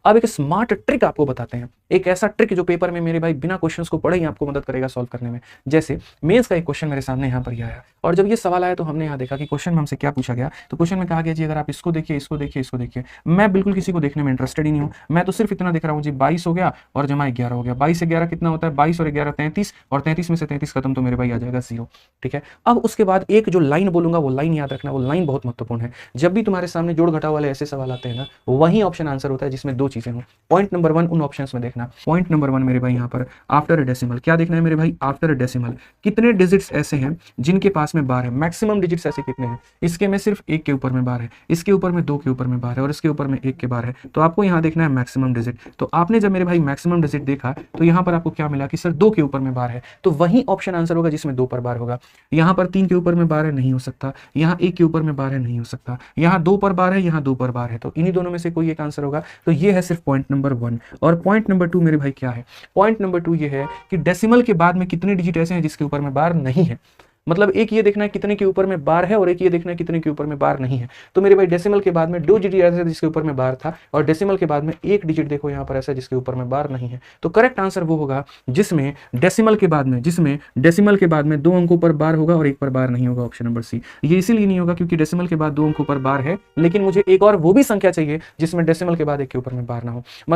अब एक smart trick आपको बताते हैं, एक ऐसा ट्रिक जो पेपर में मेरे भाई बिना क्वेश्चंस को पढ़े ही आपको मदद करेगा सॉल्व करने में। जैसे मेंस का एक क्वेश्चन मेरे सामने यहाँ पर ये आया, और जब ये सवाल आया तो हमने यहाँ देखा कि क्वेश्चन में हमसे क्या पूछा गया। तो क्वेश्चन में कहा गया जी अगर आप इसको देखिए, इसको देखिए, इसको देखिए, मैं बिल्कुल किसी को देखने में इंटरेस्टेड ही नहीं हूँ, मैं तो सिर्फ इतना देख रहा हूँ जी 22 हो गया और जमा 11 हो गया। 22 से 11 कितना होता है, 22 और 11 33, और 33 में से 33 खत्म तो मेरे भाई आ जाएगा 0। ठीक है, अब उसके बाद एक जो लाइन बोलूंगा वो लाइन याद रखना, वो लाइन बहुत महत्वपूर्ण है। जब भी तुम्हारे सामने जोड़ घटाव वाले ऐसे सवाल आते हैं ना, वही ऑप्शन आंसर होता है जिसमें दो चीजें हों। पॉइंट नंबर 1 उन ऑप्शंस में देखना। पॉइंट नंबर 1 मेरे भाई यहाँ पर आफ्टर डेसिमल क्या देखना है मेरे भाई, आफ्टर डेसिमल कितने डिजिट्स ऐसे हैं जिनके पास में बार है, मैक्सिमम डिजिट्स ऐसे कितने हैं। इसके में सिर्फ 1 के ऊपर में बार है, इसके ऊपर में 2 के ऊपर में बार है, और इसके ऊपर में 1 के बार है। तो आपको यहाँ देखना है मैक्सिमम डिजिट। तो आपने जब मेरे भाई मैक्सिमम डिजिट देखा तो यहाँ पर आपको क्या मिला कि सर 2 के ऊपर में बार है, तो वही ऑप्शन आंसर होगा जिसमें 2 पर बार होगा। यहाँ पर 3 के ऊपर में बार है, नहीं हो सकता। यहाँ 1 के ऊपर में बार है, नहीं हो सकता। यहाँ 2 पर बार है, यहाँ 2 पर बार है, तो इन्हीं दोनों में से कोई एक आंसर होगा। तो ये है सिर्फ पॉइंट नंबर 1। और पॉइंट नंबर 2 मेरे भाई क्या है, पॉइंट नंबर 2 ये है कि डेसिमल के बाद में कितने डिजिट ऐसे हैं जिसके ऊपर में बार नहीं है। मतलब एक ये देखना है कितने के ऊपर में बार है, और एक ये देखना है कितने के ऊपर में बार नहीं है। तो मेरे भाई डेसिमल के बाद में 2 डिजिट ऐसे जिसके ऊपर में बार था, और डेसिमल के बाद में 1 डिजिट देखो यहाँ पर ऐसा जिसके ऊपर में बार नहीं है। तो करेक्ट आंसर वो होगा जिसमें डेसिमल के बाद में 2 अंकों पर बार होगा और 1 पर बार नहीं होगा, ऑप्शन नंबर सी। ये इसीलिए नहीं होगा क्योंकि डेसिमल के बाद 2 अंकों पर बार है, लेकिन मुझे एक और वो भी संख्या चाहिए जिसमें डेसिमल के बाद 1 के ऊपर में बार ना हो। मतलब